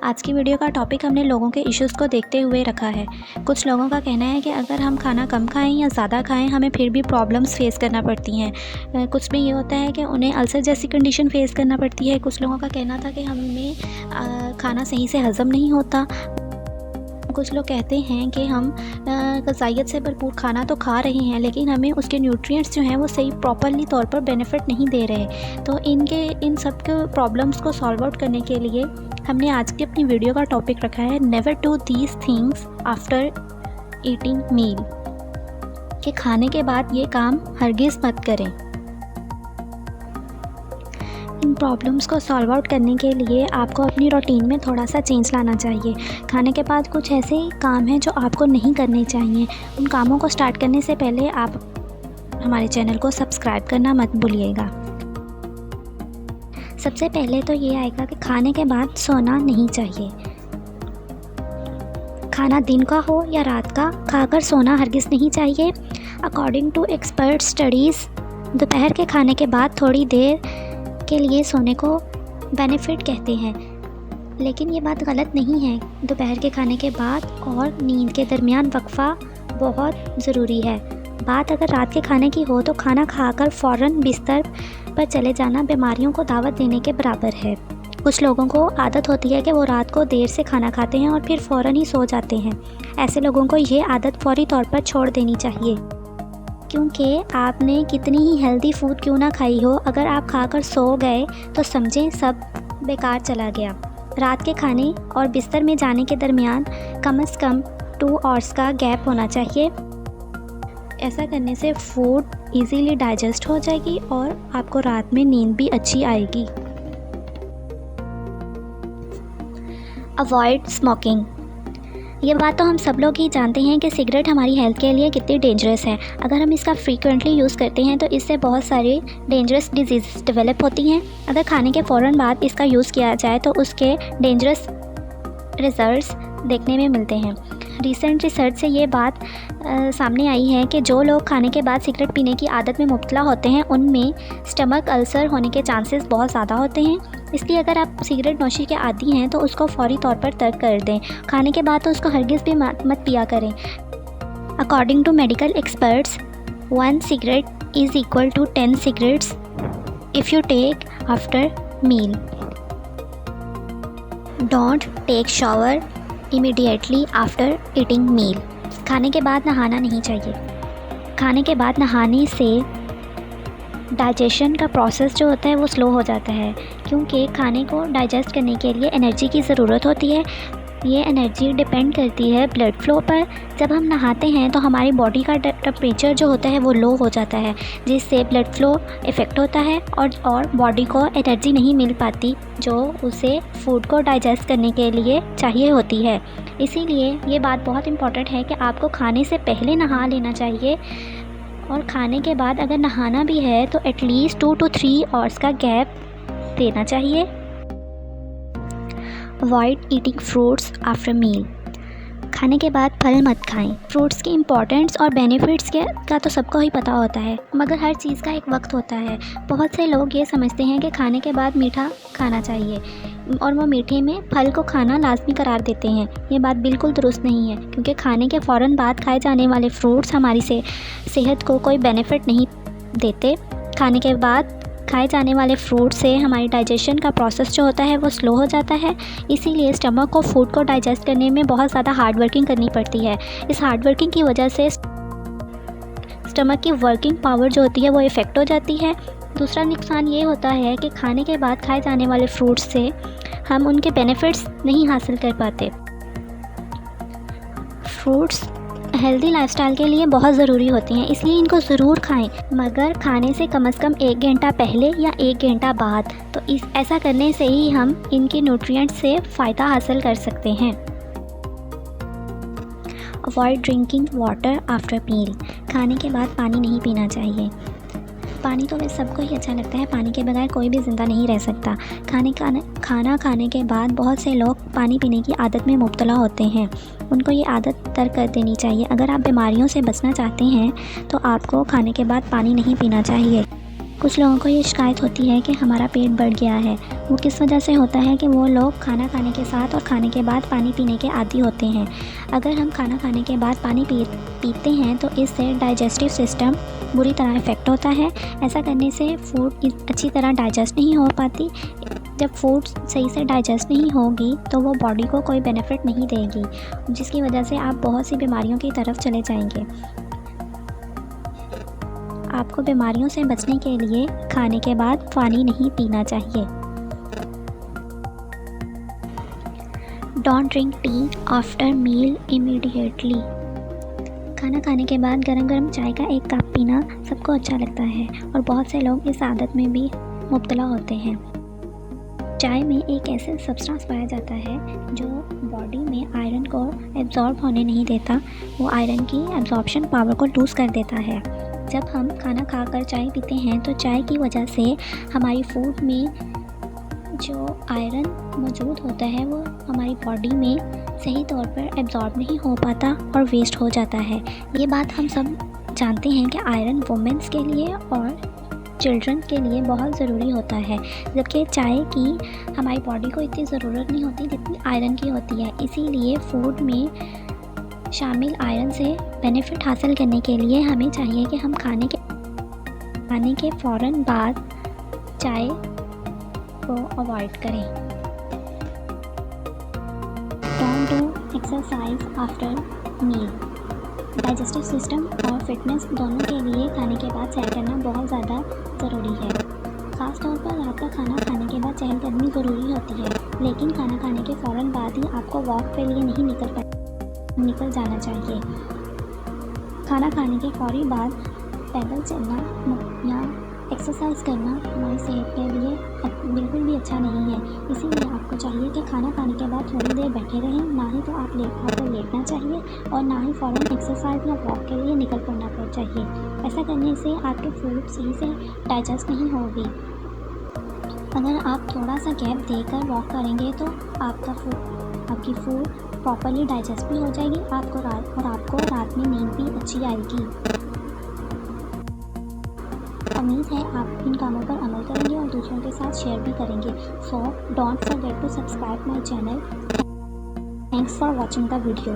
आज की वीडियो का टॉपिक हमने लोगों के इश्यूज़ को देखते हुए रखा है। कुछ लोगों का कहना है कि अगर हम खाना कम खाएं या ज़्यादा खाएं हमें फिर भी प्रॉब्लम्स फेस करना पड़ती हैं। कुछ में ये होता है कि उन्हें अल्सर जैसी कंडीशन फेस करना पड़ती है। कुछ लोगों का कहना था कि हमें खाना सही से हज़म नहीं होता। कुछ लोग कहते हैं कि हम ग़िज़ाइयत से भरपूर खाना तो खा रहे हैं लेकिन हमें उसके न्यूट्रिएंट्स जो हैं वो सही प्रॉपरली तौर पर बेनिफिट नहीं दे रहे। तो इन सब के प्रॉब्लम्स को सॉल्व आउट करने के लिए हमने आज की अपनी वीडियो का टॉपिक रखा है never do these things after eating meal, कि खाने के बाद ये काम हरगिज़ मत करें। इन प्रॉब्लम्स को सॉल्व आउट करने के लिए आपको अपनी रूटीन में थोड़ा सा चेंज लाना चाहिए। खाने के बाद कुछ ऐसे काम हैं जो आपको नहीं करने चाहिए। उन कामों को स्टार्ट करने से पहले आप हमारे चैनल को सब्सक्राइब करना मत भूलिएगा। सबसे पहले तो ये आएगा कि खाने के बाद सोना नहीं चाहिए। खाना दिन का हो या रात का, खाकर सोना हरगिज़ नहीं चाहिए। अकॉर्डिंग टू एक्सपर्ट स्टडीज़ दोपहर के खाने के बाद थोड़ी देर के लिए सोने को बेनिफिट कहते हैं, लेकिन ये बात गलत नहीं है। दोपहर के खाने के बाद और नींद के दरमियान वक्फा बहुत ज़रूरी है। बात अगर रात के खाने की हो तो खाना खाकर फ़ौरन बिस्तर पर चले जाना बीमारियों को दावत देने के बराबर है। कुछ लोगों को आदत होती है कि वो रात को देर से खाना खाते हैं और फिर फ़ौरन ही सो जाते हैं। ऐसे लोगों को ये आदत फौरी तौर पर छोड़ देनी चाहिए, क्योंकि आपने कितनी ही हेल्दी फूड क्यों ना खाई हो, अगर आप खाकर सो गए तो समझें सब बेकार चला गया। रात के खाने और बिस्तर में जाने के दरमियान कम से कम 2 आवर्स का गैप होना चाहिए। ऐसा करने से फूड इजीली डाइजेस्ट हो जाएगी और आपको रात में नींद भी अच्छी आएगी। Avoid smoking. ये बात तो हम सब लोग ही जानते हैं कि सिगरेट हमारी हेल्थ के लिए कितनी डेंजरस है। अगर हम इसका फ्रीक्वेंटली यूज़ करते हैं तो इससे बहुत सारी डेंजरस डिजीज़ डेवलप होती हैं। अगर खाने के फ़ौरन बाद इसका यूज़ किया जाए तो उसके डेंजरस रिज़ल्ट्स देखने में मिलते हैं। रिसेंट रिसर्च से ये बात सामने आई है कि जो लोग खाने के बाद सिगरेट पीने की आदत में मुब्तला होते हैं उनमें स्टमक अल्सर होने के चांसेस बहुत ज़्यादा होते हैं। इसलिए अगर आप सिगरेट नोशी के आदी हैं तो उसको फौरी तौर पर तर्क कर दें। खाने के बाद तो उसको हरगिज़ भी मत पिया करें। According to medical experts 1 cigarette is equal to 10 cigarettes if you take after meal. Don't take shower immediately after eating meal. खाने के बाद नहाना नहीं चाहिए। खाने के बाद नहाने से डाइजेशन का प्रोसेस जो होता है वो स्लो हो जाता है, क्योंकि खाने को डाइजेस्ट करने के लिए एनर्जी की ज़रूरत होती है। ये एनर्जी डिपेंड करती है ब्लड फ्लो पर। जब हम नहाते हैं तो हमारी बॉडी का टेम्परेचर जो होता है वो लो हो जाता है, जिससे ब्लड फ्लो इफ़ेक्ट होता है और बॉडी को एनर्जी नहीं मिल पाती जो उसे फूड को डाइजेस्ट करने के लिए चाहिए होती है। इसीलिए ये बात बहुत इम्पॉर्टेंट है कि आपको खाने से पहले नहा लेना चाहिए, और खाने के बाद अगर नहाना भी है तो एटलीस्ट 2 to 3 आवर्स का गैप देना चाहिए। Avoid eating fruits after meal. खाने के बाद फल मत खाएं। फ्रूट्स की इम्पॉर्टेंस और बेनिफिट्स का तो सबको ही पता होता है, मगर हर चीज़ का एक वक्त होता है। बहुत से लोग ये समझते हैं कि खाने के बाद मीठा खाना चाहिए और वो मीठे में फल को खाना लाजमी करार देते हैं। ये बात बिल्कुल दुरुस्त नहीं है, क्योंकि खाने के फ़ौरन बाद खाए जाने वाले फ्रूट्स हमारी सेहत को कोई बेनिफिट नहीं देते। खाने के बाद खाए जाने वाले फ्रूट से हमारी डाइजेशन का प्रोसेस जो होता है वो स्लो हो जाता है। इसीलिए स्टमक को फूड को डाइजेस्ट करने में बहुत ज़्यादा हार्ड वर्किंग करनी पड़ती है। इस हार्ड वर्किंग की वजह से स्टमक की वर्किंग पावर जो होती है वो इफ़ेक्ट हो जाती है। दूसरा नुकसान ये होता है कि खाने के बाद खाए जाने वाले फ्रूट्स से हम उनके बेनिफिट्स नहीं हासिल कर पाते। फ्रूट्स हेल्दी लाइफस्टाइल के लिए बहुत ज़रूरी होती हैं, इसलिए इनको ज़रूर खाएं, मगर खाने से कम 1 घंटा पहले या 1 घंटा बाद। तो ऐसा करने से ही हम इनके न्यूट्रिएंट्स से फ़ायदा हासिल कर सकते हैं। Avoid drinking water after meal. खाने के बाद पानी नहीं पीना चाहिए। पानी तो वैसे सबको ही अच्छा लगता है, पानी के बगैर कोई भी ज़िंदा नहीं रह सकता। खाना खाने के बाद बहुत से लोग पानी पीने की आदत में मुब्तला होते हैं। उनको ये आदत तर्क कर देनी चाहिए। अगर आप बीमारियों से बचना चाहते हैं तो आपको खाने के बाद पानी नहीं पीना चाहिए। कुछ लोगों को ये शिकायत होती है कि हमारा पेट बढ़ गया है। वो किस वजह से होता है कि वो लोग खाना खाने के साथ और खाने के बाद पानी पीने के आदी होते हैं। अगर हम खाना खाने के बाद पानी पीते हैं तो इससे डाइजेस्टिव सिस्टम बुरी तरह इफ़ेक्ट होता है। ऐसा करने से फूड अच्छी तरह डाइजेस्ट नहीं हो पाती। जब फूड सही से डाइजेस्ट नहीं होगी तो वो बॉडी को कोई बेनिफिट नहीं देगी, जिसकी वजह से आप बहुत सी बीमारियों की तरफ चले जाएंगे। आपको बीमारियों से बचने के लिए खाने के बाद पानी नहीं पीना चाहिए। Don't drink tea after meal immediately. खाना खाने के बाद गरम गरम चाय का एक कप पीना सबको अच्छा लगता है और बहुत से लोग इस आदत में भी मुब्तला होते हैं। चाय में एक ऐसा सब्सटेंस पाया जाता है जो बॉडी में आयरन को एब्जॉर्ब होने नहीं देता। वो आयरन की एब्जॉर्प्शन पावर को लूज़ कर देता है। जब हम खाना खाकर चाय पीते हैं तो चाय की वजह से हमारी फूड में जो आयरन मौजूद होता है वो हमारी बॉडी में सही तौर पर एब्जॉर्ब नहीं हो पाता और वेस्ट हो जाता है। ये बात हम सब जानते हैं कि आयरन वुमेंस के लिए और चिल्ड्रन के लिए बहुत ज़रूरी होता है, जबकि चाय की हमारी बॉडी को इतनी ज़रूरत नहीं होती जितनी आयरन की होती है। इसीलिए फूड में शामिल आयरन से बेनिफिट हासिल करने के लिए हमें चाहिए कि हम खाने के फ़ौरन बाद चाय को अवॉइड करें। Don't do exercise after meal. Digestive system और फिटनेस दोनों के लिए खाने के बाद सैर करना बहुत ज़्यादा ज़रूरी है। ख़ास तौर पर रात का खाना खाने के बाद चहलकदमी ज़रूरी होती है, लेकिन खाना खाने के फ़ौरन बाद ही आपको वॉक के लिए नहीं निकल जाना चाहिए। खाना खाने के फ़ौरी बाद पैदल चलना या एक्सरसाइज करना हमारी सेहत के लिए बिल्कुल भी अच्छा नहीं है। इसीलिए आपको चाहिए कि खाना खाने के बाद थोड़ी देर बैठे रहें, ना ही तो आपको लेटना चाहिए और ना ही फ़ौरन एक्सरसाइज या वॉक के लिए निकल पड़ना चाहिए। ऐसा करने से आपके फूड सही से डाइजेस्ट नहीं होगी। अगर आप थोड़ा सा गैप देकर वॉक करेंगे तो आपकी फूड प्रॉपर्ली डाइजेस्ट भी हो जाएगी आपको रात में नींद भी अच्छी आएगी। उम्मीद है आप इन कामों पर अमल करेंगे और दूसरों के साथ शेयर भी करेंगे। So don't forget to subscribe my channel. Thanks for watching the video.